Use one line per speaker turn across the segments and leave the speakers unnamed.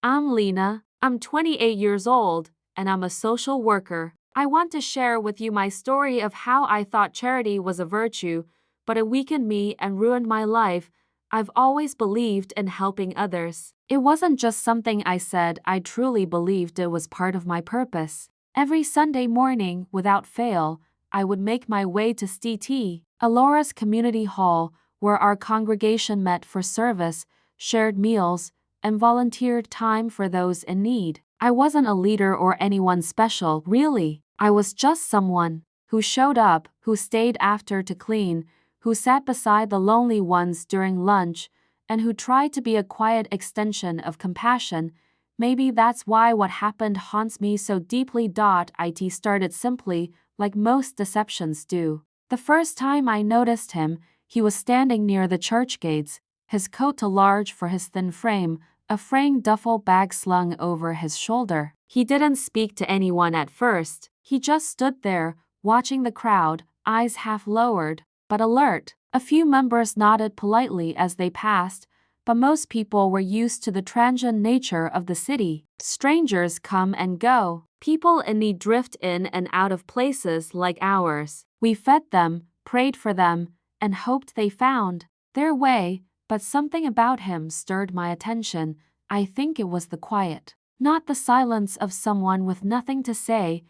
I'm Lina. I'm 28 years old, and I'm a social worker. I want to share with you my story of how I thought charity was a virtue, but it weakened me and ruined my life. I've always believed in helping others. It wasn't just something I said, I truly believed it was part of my purpose. Every Sunday morning, without fail, I would make my way to STT, Alora's community hall, where our congregation met for service, shared meals, and volunteered time for those in need. I wasn't a leader or anyone special, really. I was just someone who showed up, who stayed after to clean, who sat beside the lonely ones during lunch, and who tried to be a quiet extension of compassion. Maybe that's why what happened haunts me so deeply. It started simply, like most deceptions do. The first time I noticed him, he was standing near the church gates, his coat too large for his thin frame, a fraying duffel bag slung over his shoulder. He didn't speak to anyone at first. He just stood there, watching the crowd, eyes half lowered, but alert. A few members nodded politely as they passed, but most people were used to the transient nature of the city. Strangers come and go. People in need drift in and out of places like ours. We fed them, prayed for them, and hoped they found their way, but something about him stirred my attention. I think it was the quiet. Not the silence of someone with nothing to say,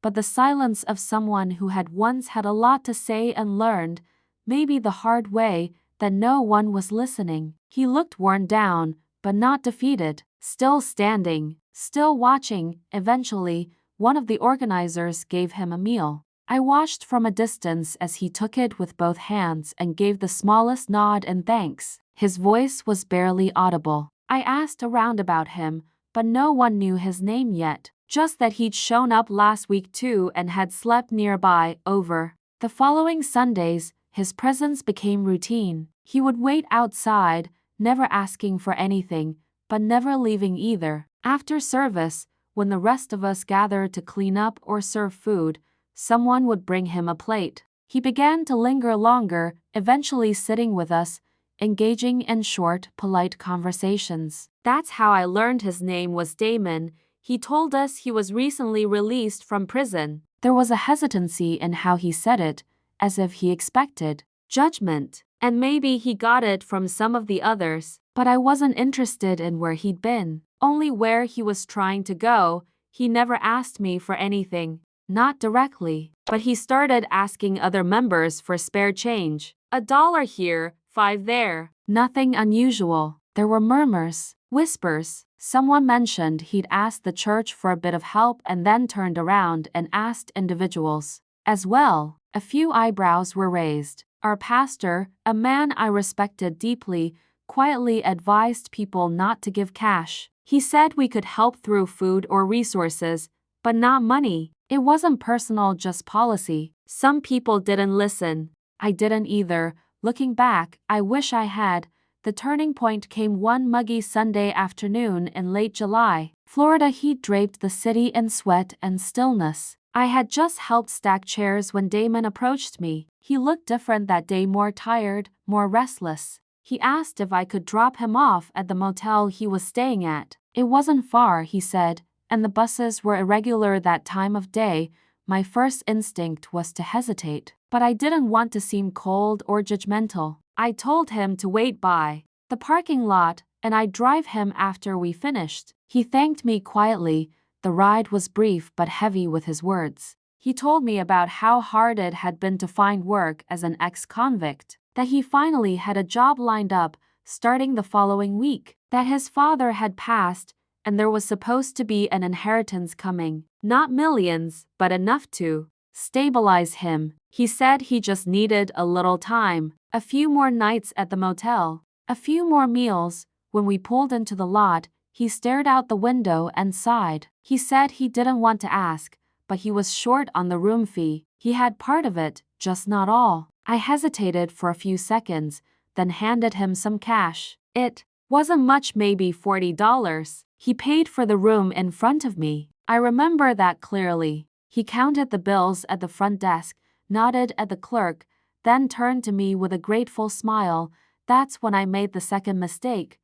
but the silence of someone who had once had a lot to say and learned, maybe the hard way, that no one was listening. He looked worn down, but not defeated, still standing, still watching. Eventually, one of the organizers gave him a meal. I watched from a distance as he took it with both hands and gave the smallest nod in thanks. His voice was barely audible. I asked around about him, but no one knew his name yet, just that he'd shown up last week too and had slept nearby. Over the following Sundays, his presence became routine. He would wait outside, never asking for anything, but never leaving either. After service, when the rest of us gathered to clean up or serve food, someone would bring him a plate. He began to linger longer, eventually sitting with us, engaging in short, polite conversations. That's how I learned his name was Damon. He told us he was recently released from prison. There was a hesitancy in how he said it, as if he expected judgment. And maybe he got it from some of the others. But I wasn't interested in where he'd been, only where he was trying to go. He never asked me for anything. Not directly, but he started asking other members for spare change. $1 here, 5 there. Nothing unusual. There were murmurs, whispers. Someone mentioned he'd asked the church for a bit of help and then turned around and asked individuals as well. A few eyebrows were raised. Our pastor, a man I respected deeply, quietly advised people not to give cash. He said we could help through food or resources, but not money. It wasn't personal, just policy. Some people didn't listen. I didn't either. Looking back, I wish I had. The turning point came one muggy Sunday afternoon in late July. Florida heat draped the city in sweat and stillness. I had just helped stack chairs when Damon approached me. He looked different that day, more tired, more restless. He asked if I could drop him off at the motel he was staying at. It wasn't far, he said, and the buses were irregular that time of day. My first instinct was to hesitate, but I didn't want to seem cold or judgmental. I told him to wait by the parking lot, and I'd drive him after we finished. He thanked me quietly. The ride was brief but heavy with his words. He told me about how hard it had been to find work as an ex-convict, that he finally had a job lined up starting the following week, that his father had passed, and there was supposed to be an inheritance coming. Not millions, but enough to stabilize him. He said he just needed a little time, a few more nights at the motel, a few more meals. When we pulled into the lot, he stared out the window and sighed. He said he didn't want to ask, but he was short on the room fee. He had part of it, just not all. I hesitated for a few seconds, then handed him some cash. It wasn't much, maybe $40. He paid for the room in front of me. I remember that clearly. He counted the bills at the front desk, nodded at the clerk, then turned to me with a grateful smile. That's when I made the second mistake.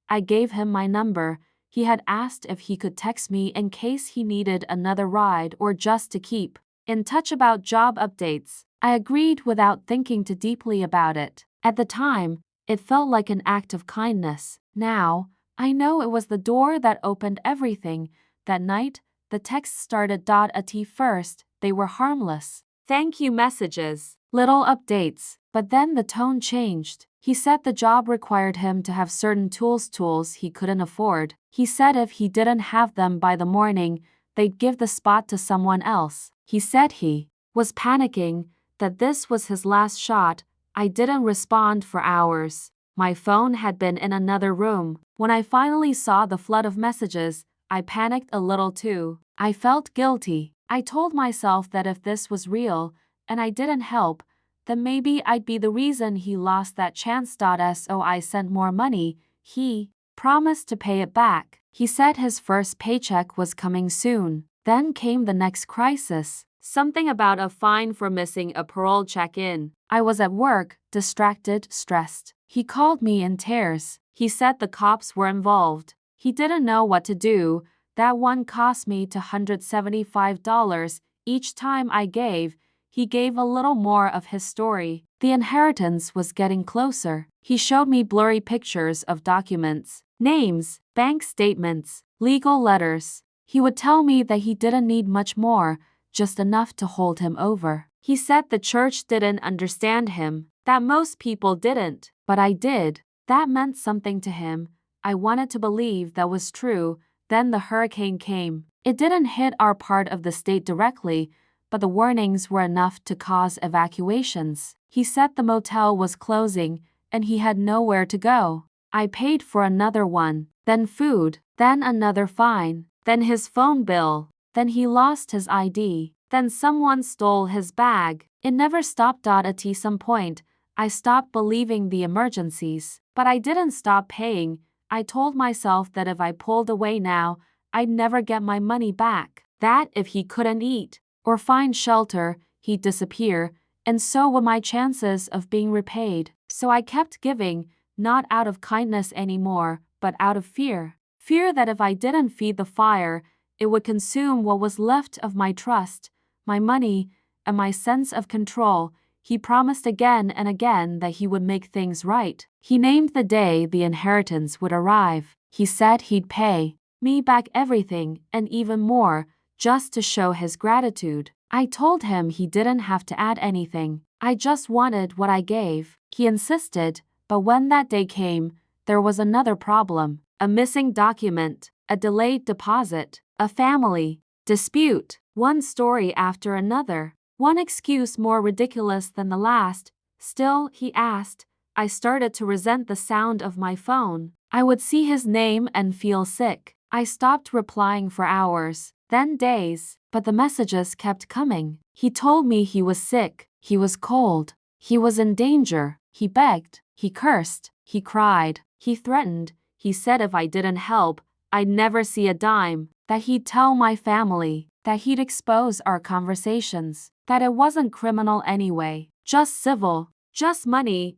I gave him my number. He had asked if he could text me in case he needed another ride or just to keep in touch about job updates. I agreed without thinking too deeply about it. At the time, it felt like an act of kindness. Now, I know it was the door that opened everything. That night, the texts started. At first, they were harmless. Thank you messages, little updates, but then the tone changed. He said the job required him to have certain tools he couldn't afford. He said if he didn't have them by the morning, they'd give the spot to someone else. He said he was panicking, that this was his last shot. I didn't respond for hours. My phone had been in another room. When I finally saw the flood of messages, I panicked a little too. I felt guilty. I told myself that if this was real, and I didn't help, then maybe I'd be the reason he lost that chance. So I sent more money. He promised to pay it back. He said his first paycheck was coming soon. Then came the next crisis. Something about a fine for missing a parole check-in. I was at work, distracted, stressed. He called me in tears. He said the cops were involved. He didn't know what to do. That one cost me $275. Each time I gave, he gave a little more of his story. The inheritance was getting closer. He showed me blurry pictures of documents, names, bank statements, legal letters. He would tell me that he didn't need much more, just enough to hold him over. He said the church didn't understand him, that most people didn't, but I did. That meant something to him. I wanted to believe that was true. Then the hurricane came. It didn't hit our part of the state directly, but the warnings were enough to cause evacuations. He said the motel was closing, and he had nowhere to go. I paid for another one, then food, then another fine, then his phone bill. Then he lost his ID. Then someone stole his bag. It never stopped. At some point, I stopped believing the emergencies. But I didn't stop paying. I told myself that if I pulled away now, I'd never get my money back. That if he couldn't eat or find shelter, he'd disappear, and so were my chances of being repaid. So I kept giving, not out of kindness anymore, but out of fear. Fear that if I didn't feed the fire, it would consume what was left of my trust, my money, and my sense of control. He promised again and again that he would make things right. He named the day the inheritance would arrive. He said he'd pay me back everything and even more, just to show his gratitude. I told him he didn't have to add anything. I just wanted what I gave. He insisted, but when that day came, there was another problem. A missing document, a delayed deposit, a family dispute, one story after another, one excuse more ridiculous than the last. Still, he asked. I started to resent the sound of my phone. I would see his name and feel sick. I stopped replying for hours, then days, but the messages kept coming. He told me he was sick, he was cold, he was in danger, he begged, he cursed, he cried, he threatened. He said if I didn't help, I'd never see a dime, that he'd tell my family, that he'd expose our conversations, that it wasn't criminal anyway, just civil, just money,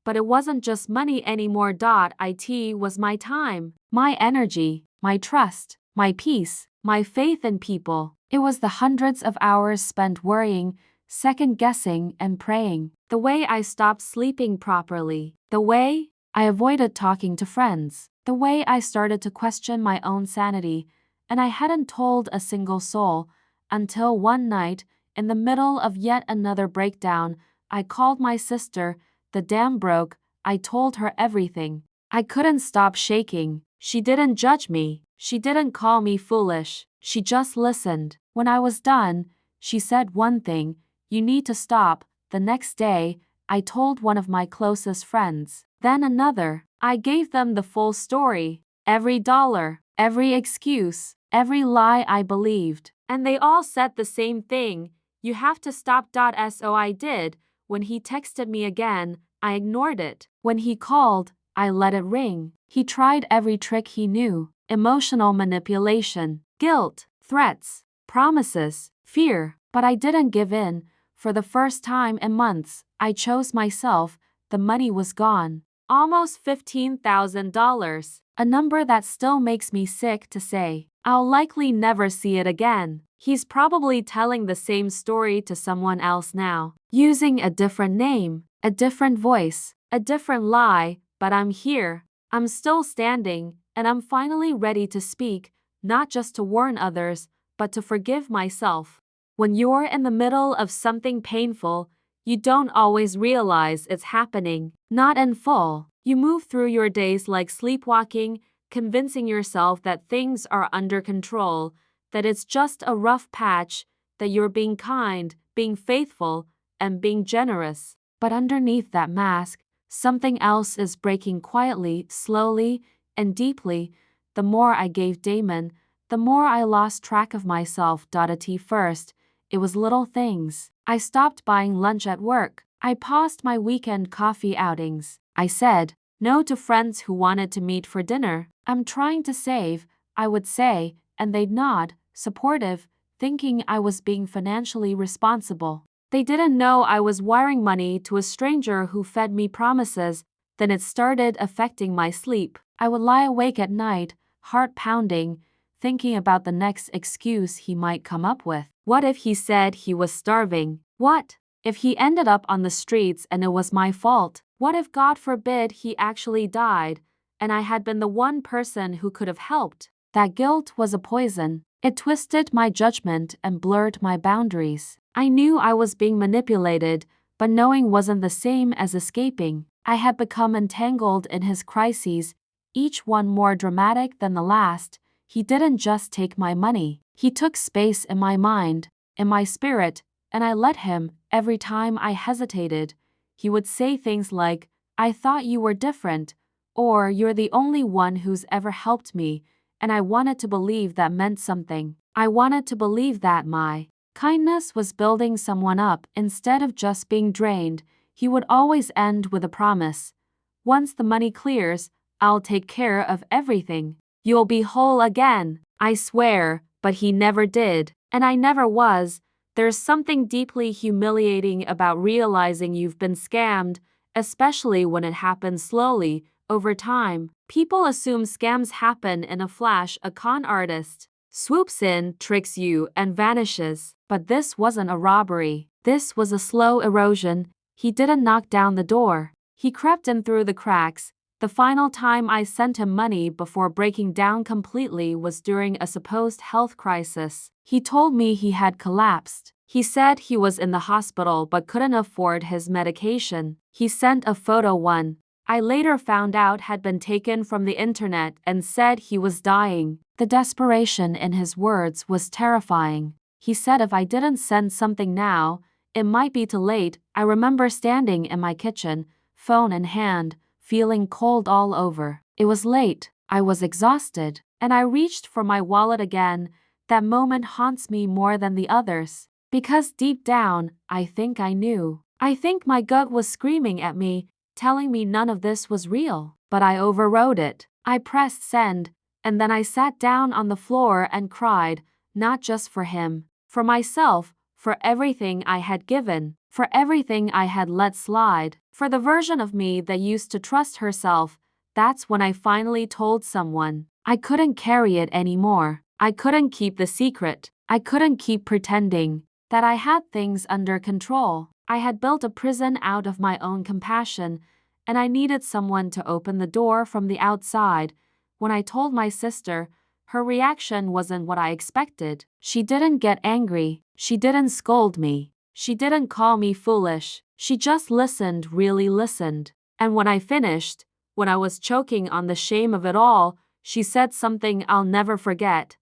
but it wasn't just money anymore. It was my time, my energy, my trust, my peace, my faith in people. It was the hundreds of hours spent worrying, second-guessing, and praying. The way I stopped sleeping properly. The way I avoided talking to friends. The way I started to question my own sanity. And I hadn't told a single soul, until one night, in the middle of yet another breakdown, I called my sister. The dam broke. I told her everything. I couldn't stop shaking. She didn't judge me. She didn't call me foolish. She just listened. When I was done, she said one thing: you need to stop. The next day, I told one of my closest friends. Then another. I gave them the full story. Every dollar, every excuse, every lie I believed. And they all said the same thing: you have to stop. So I did. When he texted me again, I ignored it. When he called, I let it ring. He tried every trick he knew: emotional manipulation, guilt, threats, promises, fear. But I didn't give in. For the first time in months, I chose myself. The money was gone. Almost $15,000. A number that still makes me sick to say. I'll likely never see it again. He's probably telling the same story to someone else now, using a different name, a different voice, a different lie, but I'm here. I'm still standing, and I'm finally ready to speak, not just to warn others, but to forgive myself. When you're in the middle of something painful, you don't always realize it's happening, not in full. You move through your days like sleepwalking, convincing yourself that things are under control, that it's just a rough patch, that you're being kind, being faithful, and being generous. But underneath that mask, something else is breaking quietly, slowly, and deeply. The more I gave Damon, the more I lost track of myself. At first, it was little things. I stopped buying lunch at work. I paused my weekend coffee outings. I said no to friends who wanted to meet for dinner. I'm trying to save, I would say, and they'd nod, supportive, thinking I was being financially responsible. They didn't know I was wiring money to a stranger who fed me promises. Then it started affecting my sleep. I would lie awake at night, heart pounding, thinking about the next excuse he might come up with. What if he said he was starving? What if he ended up on the streets and it was my fault? What if, God forbid, he actually died, and I had been the one person who could have helped? That guilt was a poison. It twisted my judgment and blurred my boundaries. I knew I was being manipulated, but knowing wasn't the same as escaping. I had become entangled in his crises, each one more dramatic than the last. He didn't just take my money. He took space in my mind, in my spirit, and I let him. Every time I hesitated, he would say things like, "I thought you were different," or "You're the only one who's ever helped me," and I wanted to believe that meant something. I wanted to believe that my kindness was building someone up instead of just being drained. He would always end with a promise. "Once the money clears, I'll take care of everything. You'll be whole again." I swear, but he never did, and I never was. There's something deeply humiliating about realizing you've been scammed, especially when it happens slowly, over time. People assume scams happen in a flash. A con artist swoops in, tricks you, and vanishes. But this wasn't a robbery. This was a slow erosion. He didn't knock down the door. He crept in through the cracks. The final time I sent him money before breaking down completely was during a supposed health crisis. He told me he had collapsed. He said he was in the hospital but couldn't afford his medication. He sent a photo one I later found out had been taken from the internet and said he was dying. The desperation in his words was terrifying. He said if I didn't send something now, it might be too late. I remember standing in my kitchen, phone in hand, feeling cold all over. It was late, I was exhausted, and I reached for my wallet again. That moment haunts me more than the others. Because deep down, I think I knew. I think my gut was screaming at me, telling me none of this was real. But I overrode it. I pressed send, and then I sat down on the floor and cried, not just for him, for myself, for everything I had given, for everything I had let slide, for the version of me that used to trust herself. That's when I finally told someone. I couldn't carry it anymore. I couldn't keep the secret. I couldn't keep pretending that I had things under control. I had built a prison out of my own compassion, and I needed someone to open the door from the outside. When I told my sister, her reaction wasn't what I expected. She didn't get angry. She didn't scold me. She didn't call me foolish. She just listened, really listened. And when I finished, when I was choking on the shame of it all, she said something I'll never forget.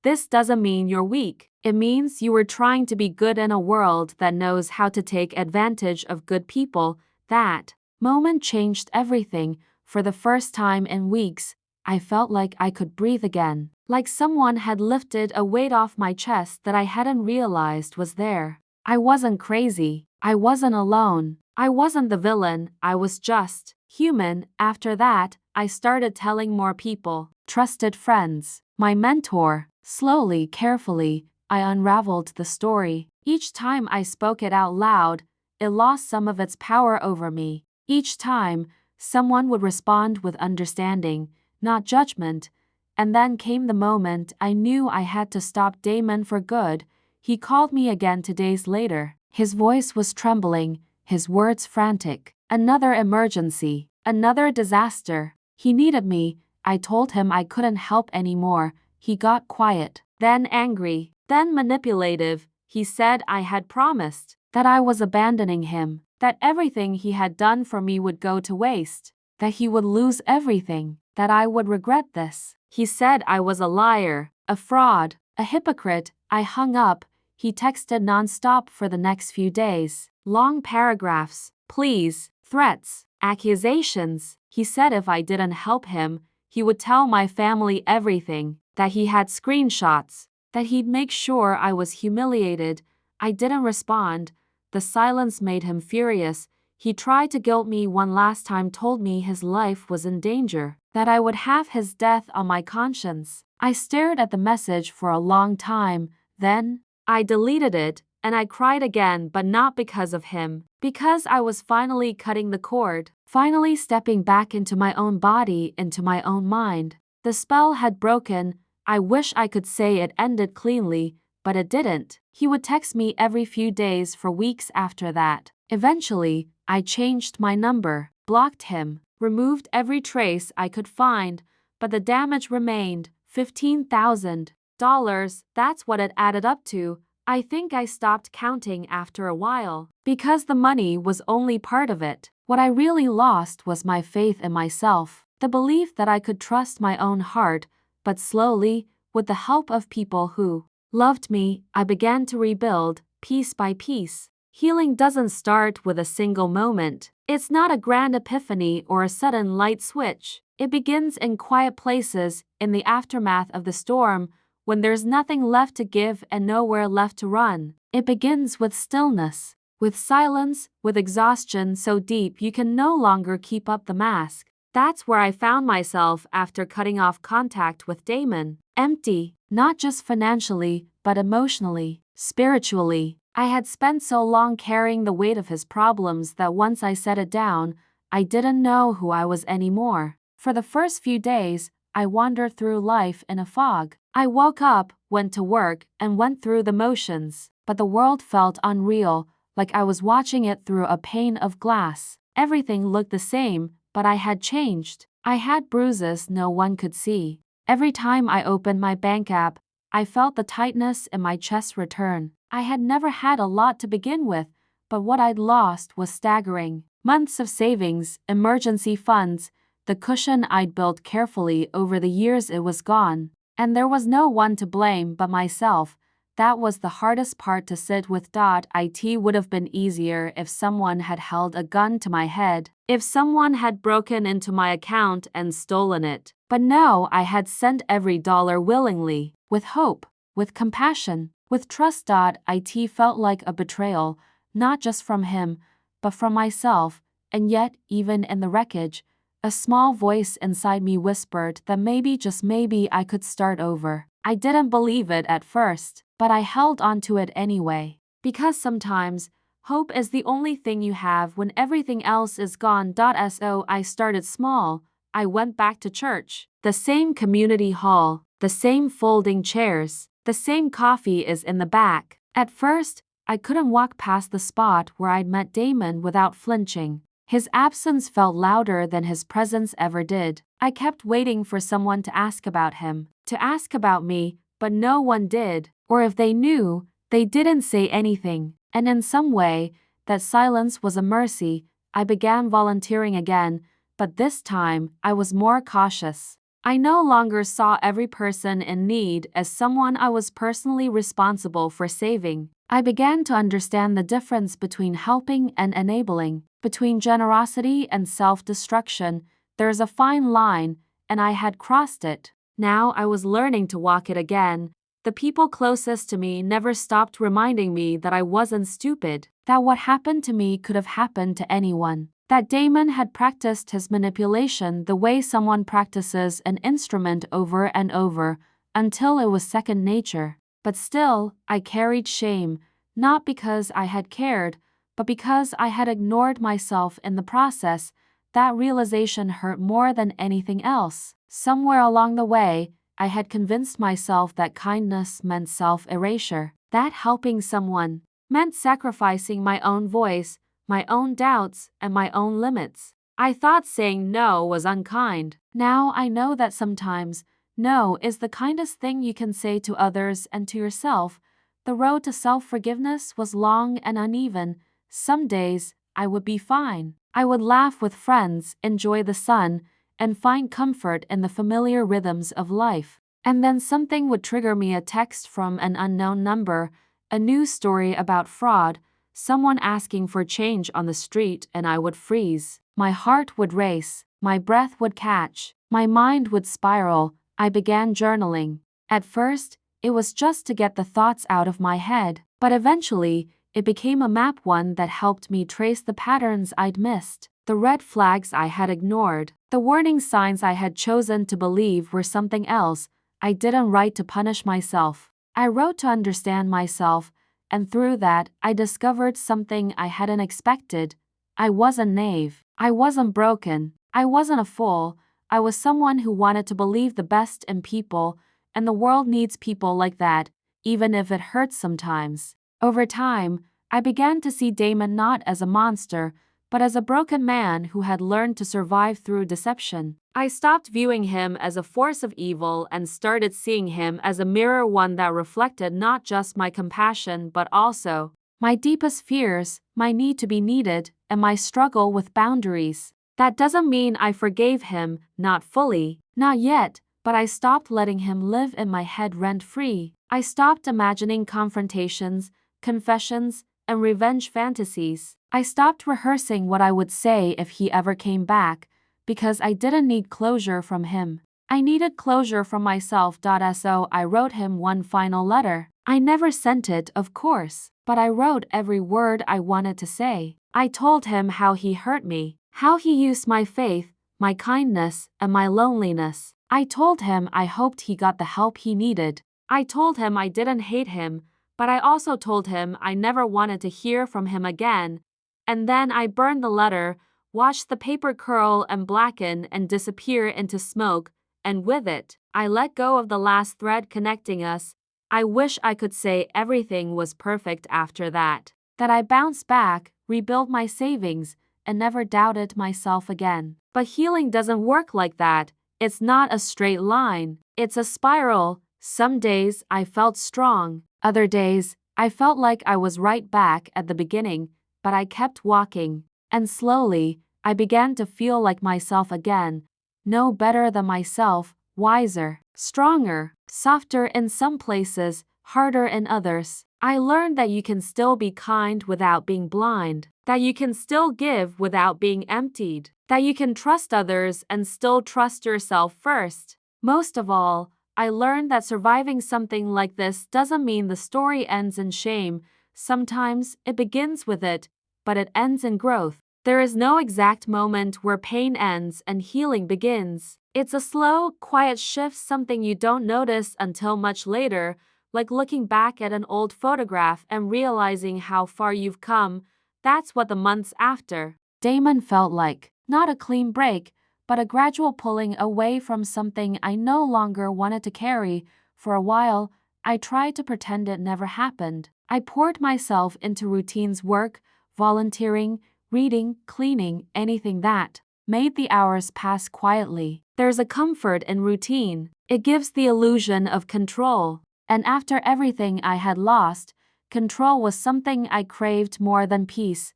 "This doesn't mean you're weak. It means you were trying to be good in a world that knows how to take advantage of good people." That moment changed everything. For the first time in weeks, I felt like I could breathe again. Like someone had lifted a weight off my chest that I hadn't realized was there. I wasn't crazy. I wasn't alone. I wasn't the villain. I was just human. After that, I started telling more people, trusted friends, my mentor. Slowly, carefully, I unraveled the story. Each time I spoke it out loud, it lost some of its power over me. Each time, someone would respond with understanding, not judgment. And then came the moment I knew I had to stop Damon for good. He called me again 2 days later. His voice was trembling, his words frantic. Another emergency, another disaster. He needed me. I told him I couldn't help anymore. He got quiet, then angry, then manipulative. He said I had promised, that I was abandoning him, that everything he had done for me would go to waste, that he would lose everything, that I would regret this. He said I was a liar, a fraud, a hypocrite. I hung up. He texted nonstop for the next few days. Long paragraphs, pleas, threats, accusations. He said if I didn't help him, he would tell my family everything, that he had screenshots, that he'd make sure I was humiliated. I didn't respond. The silence made him furious. He tried to guilt me one last time, told me his life was in danger, that I would have his death on my conscience. I stared at the message for a long time. Then, I deleted it, and I cried again, but not because of him. Because I was finally cutting the cord, finally stepping back into my own body, into my own mind. The spell had broken. I wish I could say it ended cleanly, but it didn't. He would text me every few days for weeks after that. Eventually, I changed my number, blocked him, removed every trace I could find, but the damage remained. $15,000. That's what it added up to. I think I stopped counting after a while, because the money was only part of it. What I really lost was my faith in myself, the belief that I could trust my own heart. But slowly, with the help of people who loved me, I began to rebuild, piece by piece. Healing doesn't start with a single moment. It's not a grand epiphany or a sudden light switch. It begins in quiet places, in the aftermath of the storm, when there's nothing left to give and nowhere left to run. It begins with stillness, with silence, with exhaustion so deep you can no longer keep up the mask. That's where I found myself after cutting off contact with Damon. Empty, not just financially, but emotionally, spiritually. I had spent so long carrying the weight of his problems that once I set it down, I didn't know who I was anymore. For the first few days, I wandered through life in a fog. I woke up, went to work, and went through the motions, but the world felt unreal, like I was watching it through a pane of glass. Everything looked the same, but I had changed. I had bruises no one could see. Every time I opened my bank app, I felt the tightness in my chest return. I had never had a lot to begin with, but what I'd lost was staggering. Months of savings, emergency funds, the cushion I'd built carefully over the years, it was gone. And there was no one to blame but myself. That was the hardest part to sit with. It would have been easier if someone had held a gun to my head, if someone had broken into my account and stolen it. But no, I had sent every dollar willingly, with hope, with compassion, with trust. It felt like a betrayal, not just from him, but from myself. And yet, even in the wreckage, a small voice inside me whispered that maybe, just maybe, I could start over. I didn't believe it at first, but I held on to it anyway. Because sometimes, hope is the only thing you have when everything else is gone. So I started small. I went back to church. The same community hall, the same folding chairs, the same coffee is in the back. At first, I couldn't walk past the spot where I'd met Damon without flinching. His absence felt louder than his presence ever did. I kept waiting for someone to ask about him, to ask about me, but no one did. Or if they knew, they didn't say anything. And in some way, that silence was a mercy. I began volunteering again, but this time, I was more cautious. I no longer saw every person in need as someone I was personally responsible for saving. I began to understand the difference between helping and enabling, between generosity and self-destruction. There's a fine line, and I had crossed it. Now I was learning to walk it again. The people closest to me never stopped reminding me that I wasn't stupid, that what happened to me could have happened to anyone, that Damon had practiced his manipulation the way someone practices an instrument over and over, until it was second nature. But still, I carried shame, not because I had cared, but because I had ignored myself in the process. that realization hurt more than anything else. Somewhere along the way, I had convinced myself that kindness meant self-erasure, that helping someone meant sacrificing my own voice, my own doubts, and my own limits. I thought saying no was unkind. Now I know that sometimes, no is the kindest thing you can say to others and to yourself. The road to self-forgiveness was long and uneven. Some days, I would be fine. I would laugh with friends, enjoy the sun, and find comfort in the familiar rhythms of life. And then something would trigger me, a text from an unknown number, a news story about fraud, someone asking for change on the street, and I would freeze. My heart would race, my breath would catch, my mind would spiral. I began journaling. At first, it was just to get the thoughts out of my head, but eventually, it became a map, one that helped me trace the patterns I'd missed, the red flags I had ignored, the warning signs I had chosen to believe were something else. I didn't write to punish myself. I wrote to understand myself, and through that, I discovered something I hadn't expected. I wasn't naive. I wasn't broken. I wasn't a fool. I was someone who wanted to believe the best in people, and the world needs people like that, even if it hurts sometimes. Over time, I began to see Damon not as a monster, but as a broken man who had learned to survive through deception. I stopped viewing him as a force of evil and started seeing him as a mirror, one that reflected not just my compassion but also my deepest fears, my need to be needed, and my struggle with boundaries. That doesn't mean I forgave him, not fully, not yet, but I stopped letting him live in my head rent-free. I stopped imagining confrontations, confessions, and revenge fantasies. I stopped rehearsing what I would say if he ever came back, because I didn't need closure from him. I needed closure from myself. So I wrote him one final letter. I never sent it, of course, but I wrote every word I wanted to say. I told him how he hurt me, how he used my faith, my kindness, and my loneliness. I told him I hoped he got the help he needed. I told him I didn't hate him, but I also told him I never wanted to hear from him again. And then I burned the letter, watched the paper curl and blacken and disappear into smoke, and with it, I let go of the last thread connecting us. I wish I could say everything was perfect after that, that I bounced back, rebuilt my savings, and never doubted myself again. But healing doesn't work like that. It's not a straight line. It's a spiral. Some days I felt strong. Other days, I felt like I was right back at the beginning, but I kept walking. And slowly, I began to feel like myself again. No better than myself, wiser, stronger, softer in some places, harder in others. I learned that you can still be kind without being blind, that you can still give without being emptied, that you can trust others and still trust yourself first. Most of all, I learned that surviving something like this doesn't mean the story ends in shame. Sometimes it begins with it, but it ends in growth. There is no exact moment where pain ends and healing begins. It's a slow, quiet shift, something you don't notice until much later, like looking back at an old photograph and realizing how far you've come. That's what the months after Damon felt like. Not a clean break, but a gradual pulling away from something I no longer wanted to carry. For a while, I tried to pretend it never happened. I poured myself into routines, work, volunteering, reading, cleaning, anything that made the hours pass quietly. There's a comfort in routine. It gives the illusion of control. And after everything I had lost, control was something I craved more than peace.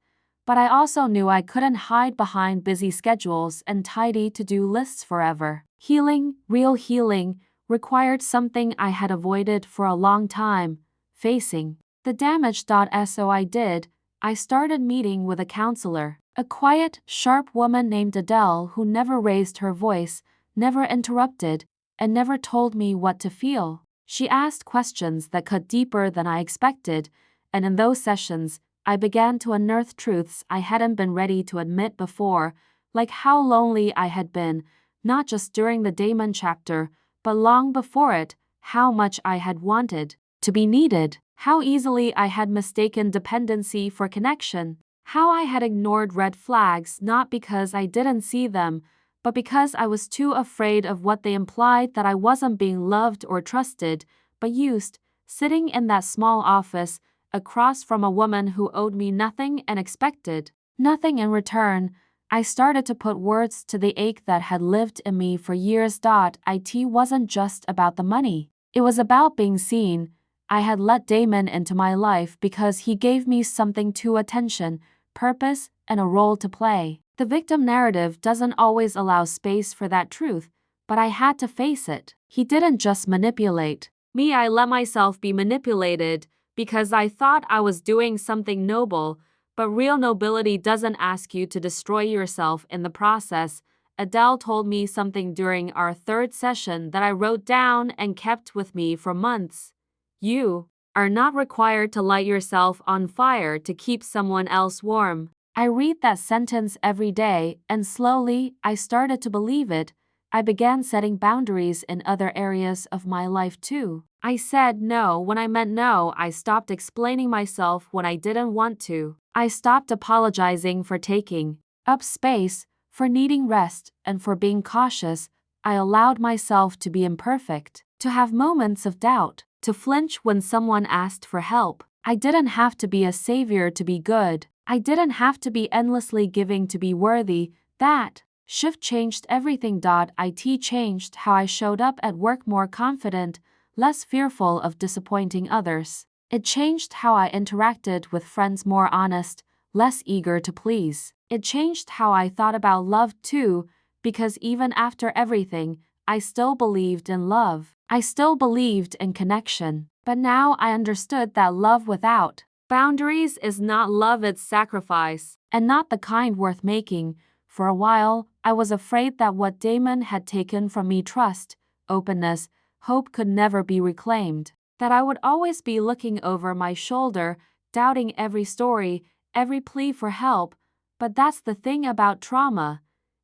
But I also knew I couldn't hide behind busy schedules and tidy to-do lists forever. Healing, real healing, required something I had avoided for a long time: facing the damage. So I did. I started meeting with a counselor, a quiet, sharp woman named Adele who never raised her voice, never interrupted, and never told me what to feel. She asked questions that cut deeper than I expected, and in those sessions, I began to unearth truths I hadn't been ready to admit before, like how lonely I had been, not just during the Damon chapter, but long before it, how much I had wanted to be needed, how easily I had mistaken dependency for connection, How I had ignored red flags not because I didn't see them, but because I was too afraid of what they implied, that I wasn't being loved or trusted, but used, sitting in that small office, across from a woman who owed me nothing and expected nothing in return. I started to put words to the ache that had lived in me for years. It wasn't just about the money. It was about being seen. I had let Damon into my life because he gave me something to attention, purpose, and a role to play. The victim narrative doesn't always allow space for that truth, but I had to face it. He didn't just manipulate me, I let myself be manipulated because I thought I was doing something noble, but real nobility doesn't ask you to destroy yourself in the process. Adele told me something during our third session that I wrote down and kept with me for months. You are not required to light yourself on fire to keep someone else warm. I read that sentence every day, and slowly, I started to believe it. I began setting boundaries in other areas of my life too. I said no when I meant no. I stopped explaining myself when I didn't want to. I stopped apologizing for taking up space, for needing rest, and for being cautious. I allowed myself to be imperfect, to have moments of doubt, to flinch when someone asked for help. I didn't have to be a savior to be good. I didn't have to be endlessly giving to be worthy. That shift changed everything. It changed how I showed up at work, more confident, less fearful of disappointing others. It changed how I interacted with friends, more honest, less eager to please. It changed how I thought about love too, because even after everything, I still believed in love. I still believed in connection. But now I understood that love without boundaries is not love, it's sacrifice, and not the kind worth making. For a while, I was afraid that what Damon had taken from me, trust, openness, hope, could never be reclaimed. That I would always be looking over my shoulder, doubting every story, every plea for help. But that's the thing about trauma.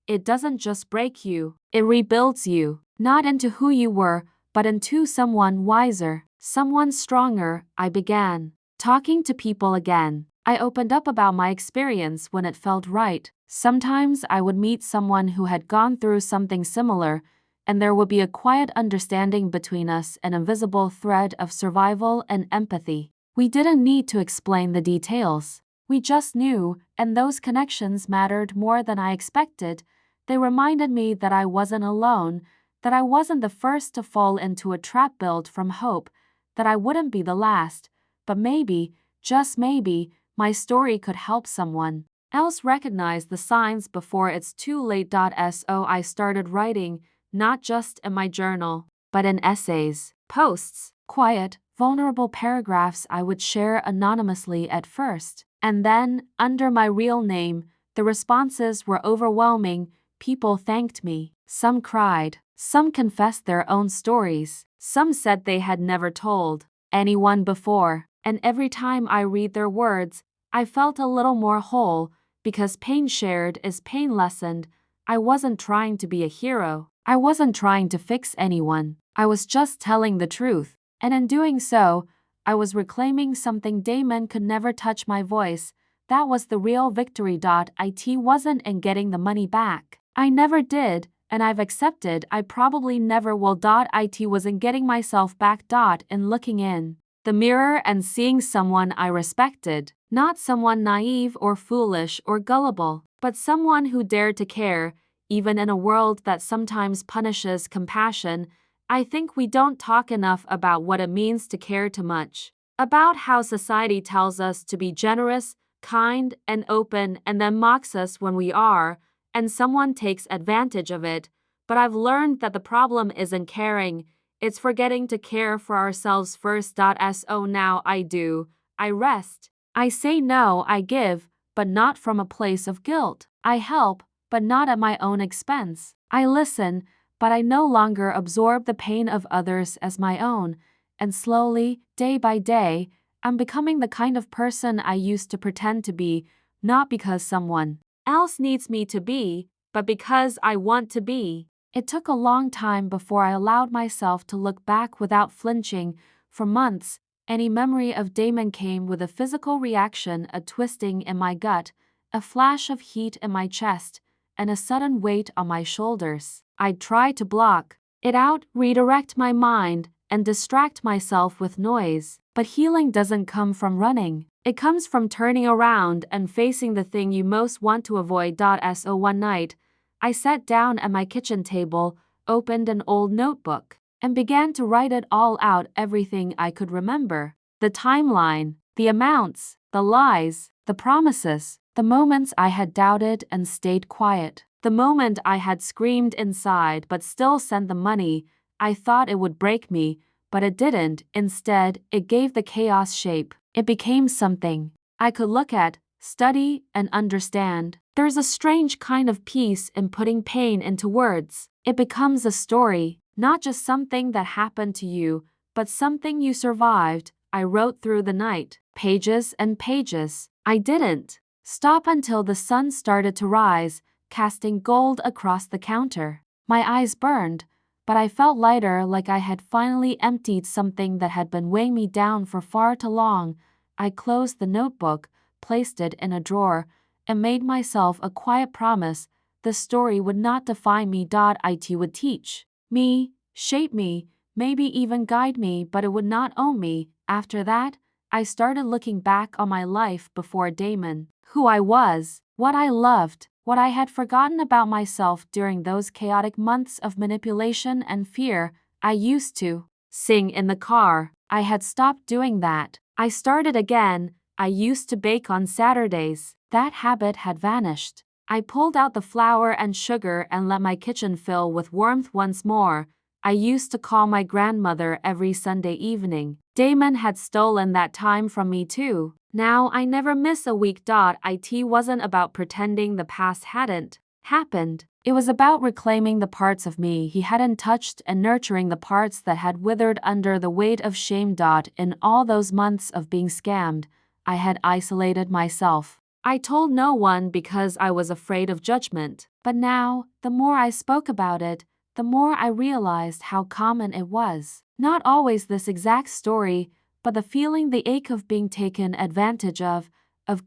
It doesn't just break you, it rebuilds you, not into who you were, but into someone wiser, someone stronger. I began talking to people again. I opened up about my experience when it felt right. Sometimes I would meet someone who had gone through something similar, and there would be a quiet understanding between us, an invisible thread of survival and empathy. We didn't need to explain the details. We just knew, and those connections mattered more than I expected. They reminded me that I wasn't alone, that I wasn't the first to fall into a trap built from hope, that I wouldn't be the last. But maybe, just maybe, my story could help someone else recognize the signs before it's too late. So I started writing, not just in my journal, but in essays, posts, quiet, vulnerable paragraphs I would share anonymously at first. And then, under my real name, the responses were overwhelming. People thanked me. Some cried. Some confessed their own stories. Some said they had never told anyone before. And every time I read their words, I felt a little more whole, because pain shared is pain lessened. I wasn't trying to be a hero. I wasn't trying to fix anyone. I was just telling the truth. And in doing so, I was reclaiming something Damon could never touch, my voice. That was the real victory. It wasn't in getting the money back. I never did, and I've accepted I probably never will. It was in getting myself back. In looking in the mirror and seeing someone I respected. Not someone naive or foolish or gullible, but someone who dared to care, even in a world that sometimes punishes compassion. I think we don't talk enough about what it means to care too much. About how society tells us to be generous, kind, and open, and then mocks us when we are, and someone takes advantage of it. But I've learned that the problem isn't caring, it's forgetting to care for ourselves first. So now I do. I rest. I say no, I give, but not from a place of guilt. I help, but not at my own expense. I listen, but I no longer absorb the pain of others as my own. And slowly, day by day, I'm becoming the kind of person I used to pretend to be, not because someone else needs me to be, but because I want to be. It took a long time before I allowed myself to look back without flinching. For months, Any memory of Damon came with a physical reaction, a twisting in my gut, a flash of heat in my chest, and a sudden weight on my shoulders. I'd try to block it out, redirect my mind, and distract myself with noise. But healing doesn't come from running. It comes from turning around and facing the thing you most want to avoid. So one night, I sat down at my kitchen table, opened an old notebook, and began to write it all out, everything I could remember. The timeline, the amounts, the lies, the promises, the moments I had doubted and stayed quiet. The moment I had screamed inside but still sent the money. I thought it would break me, but it didn't. Instead, it gave the chaos shape. It became something I could look at, study, and understand. There's a strange kind of peace in putting pain into words. It becomes a story, not just something that happened to you, but something you survived. I wrote through the night, pages and pages. I didn't stop until the sun started to rise, casting gold across the counter. My eyes burned, but I felt lighter, like I had finally emptied something that had been weighing me down for far too long. I closed the notebook, placed it in a drawer, and made myself a quiet promise: the story would not define me. It would teach me, shape me, maybe even guide me, but it would not own me. After that, I started looking back on my life before Damon, who I was, what I loved, what I had forgotten about myself during those chaotic months of manipulation and fear. I used to sing in the car. I had stopped doing that. I started again. I used to bake on Saturdays. That habit had vanished. I pulled out the flour and sugar and let my kitchen fill with warmth once more. I used to call my grandmother every Sunday evening. Damon had stolen that time from me too. Now I never miss a week. It wasn't about pretending the past hadn't happened. It was about reclaiming the parts of me he hadn't touched and nurturing the parts that had withered under the weight of shame. In all those months of being scammed, I had isolated myself. I told no one because I was afraid of judgment. But now, the more I spoke about it, the more I realized how common it was. Not always this exact story, but the feeling, the ache of being taken advantage of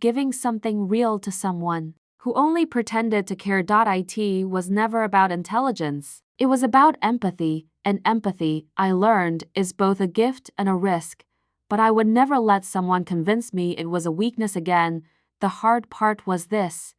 giving something real to someone who only pretended to care. It was never about intelligence. It was about empathy, and empathy, I learned, is both a gift and a risk. But I would never let someone convince me it was a weakness again. The hard part was this: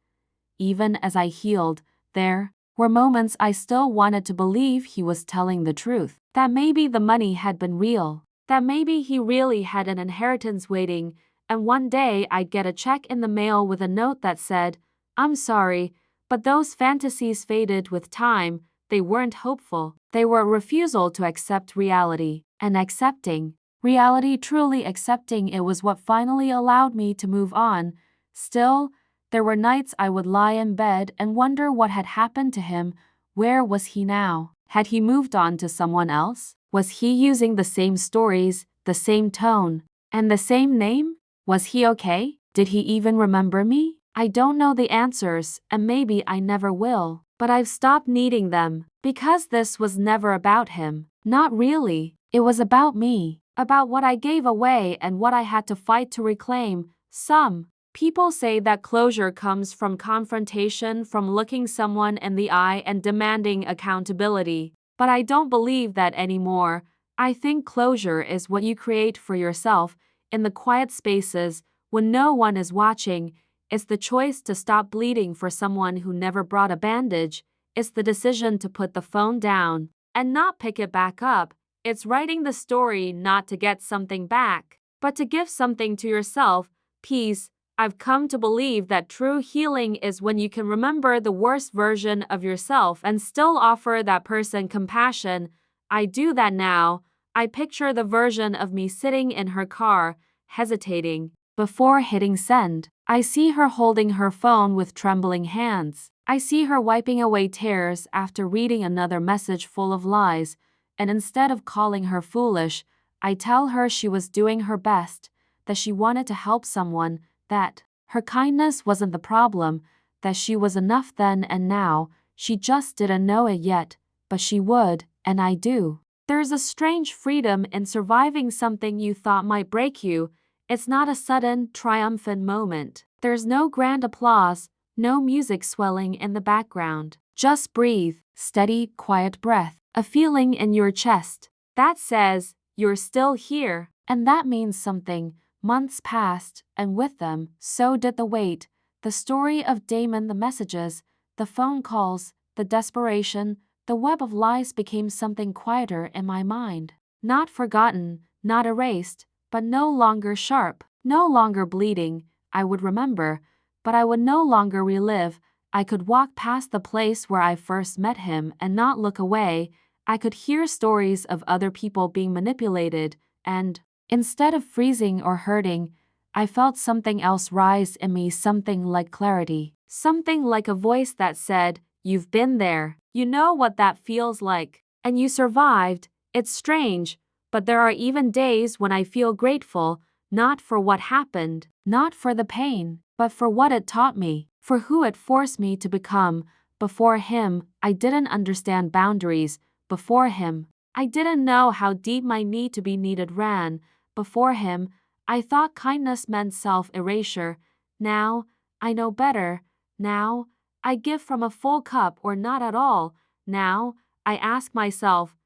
even as I healed, there were moments I still wanted to believe he was telling the truth. That maybe the money had been real. That maybe he really had an inheritance waiting, and one day I'd get a check in the mail with a note that said, "I'm sorry, but those fantasies faded with time." They weren't hopeful. They were a refusal to accept reality. And accepting reality, truly accepting it, was what finally allowed me to move on. Still, there were nights I would lie in bed and wonder what had happened to him. Where was he now? Had he moved on to someone else? Was he using the same stories, the same tone, and the same name? Was he okay? Did he even remember me? I don't know the answers, and maybe I never will. But I've stopped needing them, because this was never about him. Not really. It was about me. About what I gave away and what I had to fight to reclaim. Some people say that closure comes from confrontation, from looking someone in the eye and demanding accountability. But I don't believe that anymore. I think closure is what you create for yourself in the quiet spaces when no one is watching. It's the choice to stop bleeding for someone who never brought a bandage. It's the decision to put the phone down and not pick it back up. It's writing the story not to get something back, but to give something to yourself. Peace. I've come to believe that true healing is when you can remember the worst version of yourself and still offer that person compassion. I do that now. I picture the version of me sitting in her car, hesitating before hitting send. I see her holding her phone with trembling hands. I see her wiping away tears after reading another message full of lies, and instead of calling her foolish, I tell her she was doing her best, that she wanted to help someone, that her kindness wasn't the problem, that she was enough then and now. She just didn't know it yet, but she would, and I do. There's a strange freedom in surviving something you thought might break you. It's not a sudden, triumphant moment. There's no grand applause, no music swelling in the background. Just breathe, steady, quiet breath, a feeling in your chest that says, you're still here. And that means something. Months passed, and with them, so did the wait. The story of Damon, the messages, the phone calls, the desperation, the web of lies became something quieter in my mind. Not forgotten, not erased, but no longer sharp, no longer bleeding. I would remember, but I would no longer relive. I could walk past the place where I first met him and not look away. I could hear stories of other people being manipulated, and instead of freezing or hurting, I felt something else rise in me, something like clarity. Something like a voice that said, "You've been there. You know what that feels like. And you survived." It's strange, but there are even days when I feel grateful, not for what happened, not for the pain, but for what it taught me, for who it forced me to become. Before him, I didn't understand boundaries. Before him, I didn't know how deep my need to be needed ran. Before him, I thought kindness meant self-erasure. Now, I know better. Now, I give from a full cup or not at all. Now, I ask myself,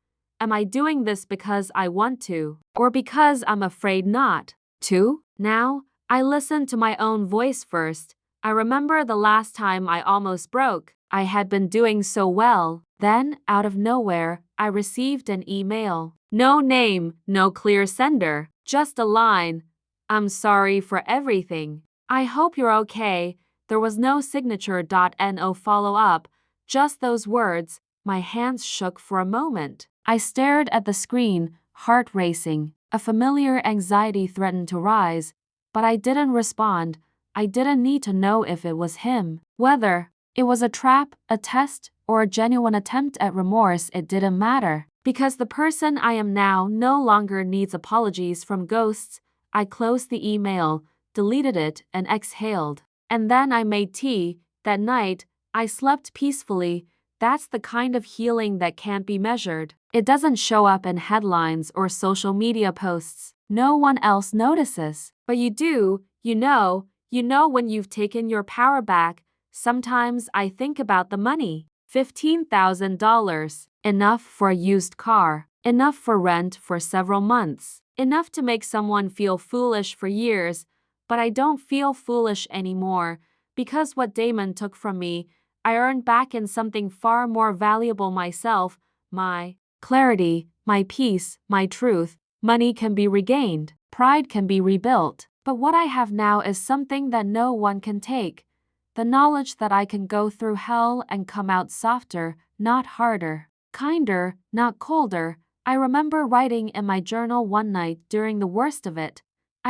am I doing this because I want to, or because I'm afraid not to? Now, I listen to my own voice first. I remember the last time I almost broke. I had been doing so well. Then, out of nowhere, I received an email. No name, no clear sender, just a line. "I'm sorry for everything. I hope you're okay." There was no signature. No follow-up, just those words. My hands shook for a moment. I stared at the screen, heart racing. A familiar anxiety threatened to rise, but I didn't respond. I didn't need to know if it was him. Whether it was a trap, a test, or a genuine attempt at remorse, it didn't matter. Because the person I am now no longer needs apologies from ghosts. I closed the email, deleted it, and exhaled. And then I made tea. That night, I slept peacefully. That's the kind of healing that can't be measured. It doesn't show up in headlines or social media posts. No one else notices. But you do, you know when you've taken your power back. Sometimes I think about the money. $15,000. Enough for a used car. Enough for rent for several months. Enough to make someone feel foolish for years. But I don't feel foolish anymore, because what Damon took from me, I earned back in something far more valuable: myself, my clarity, my peace, my truth. Money can be regained, pride can be rebuilt, but what I have now is something that no one can take. The knowledge that I can go through hell and come out softer, not harder, kinder, not colder. I remember writing in my journal one night during the worst of it.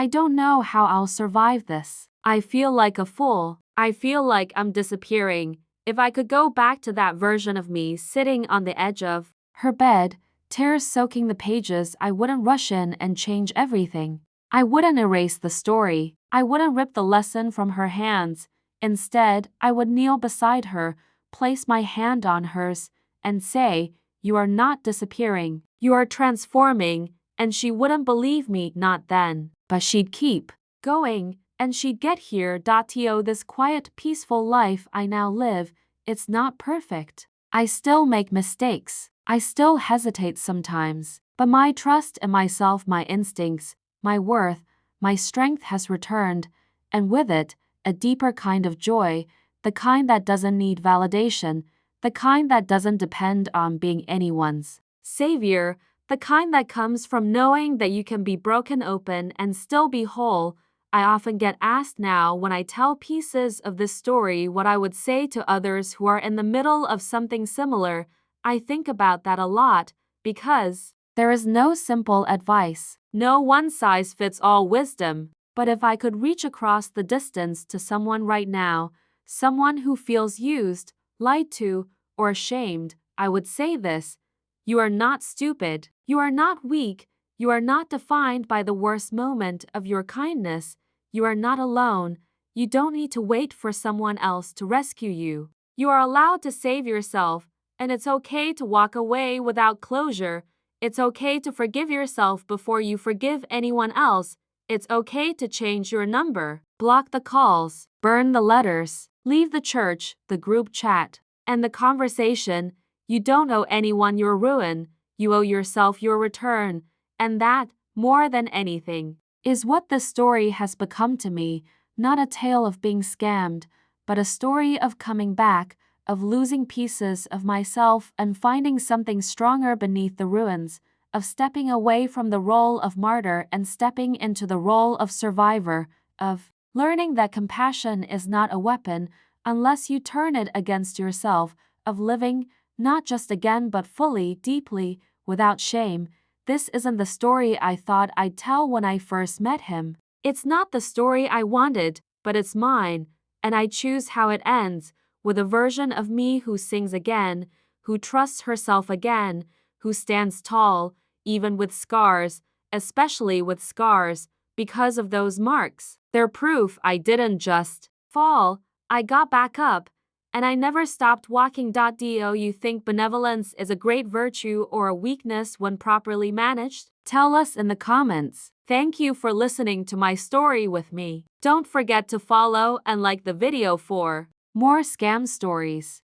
I don't know how I'll survive this. I feel like a fool. I feel like I'm disappearing. If I could go back to that version of me sitting on the edge of her bed, tears soaking the pages, I wouldn't rush in and change everything. I wouldn't erase the story. I wouldn't rip the lesson from her hands. Instead, I would kneel beside her, place my hand on hers, and say, "You are not disappearing. You are transforming." And she wouldn't believe me, not then. But she'd keep going, and she'd get here. This quiet, peaceful life I now live, it's not perfect. I still make mistakes. I still hesitate sometimes. But my trust in myself, my instincts, my worth, my strength has returned, and with it, a deeper kind of joy, the kind that doesn't need validation, the kind that doesn't depend on being anyone's savior, the kind that comes from knowing that you can be broken open and still be whole. I often get asked now when I tell pieces of this story what I would say to others who are in the middle of something similar. I think about that a lot, because there is no simple advice, no one-size-fits-all wisdom. But if I could reach across the distance to someone right now, someone who feels used, lied to, or ashamed, I would say this: you are not stupid. You are not weak. You are not defined by the worst moment of your kindness. You are not alone. You don't need to wait for someone else to rescue you. You are allowed to save yourself, and it's okay to walk away without closure. It's okay to forgive yourself before you forgive anyone else. It's okay to change your number, block the calls, burn the letters, leave the church, the group chat, and the conversation. You don't owe anyone your ruin, you owe yourself your return. And that, more than anything, is what this story has become to me. Not a tale of being scammed, but a story of coming back, of losing pieces of myself and finding something stronger beneath the ruins, of stepping away from the role of martyr and stepping into the role of survivor, of learning that compassion is not a weapon unless you turn it against yourself, of living, not just again but fully, deeply, without shame. This isn't the story I thought I'd tell when I first met him. It's not the story I wanted, but it's mine, and I choose how it ends, with a version of me who sings again, who trusts herself again, who stands tall, even with scars, especially with scars, because of those marks. They're proof I didn't just fall, I got back up, and I never stopped walking. Do you think benevolence is a great virtue or a weakness when properly managed? Tell us in the comments. Thank you for listening to my story with me. Don't forget to follow and like the video for more scam stories.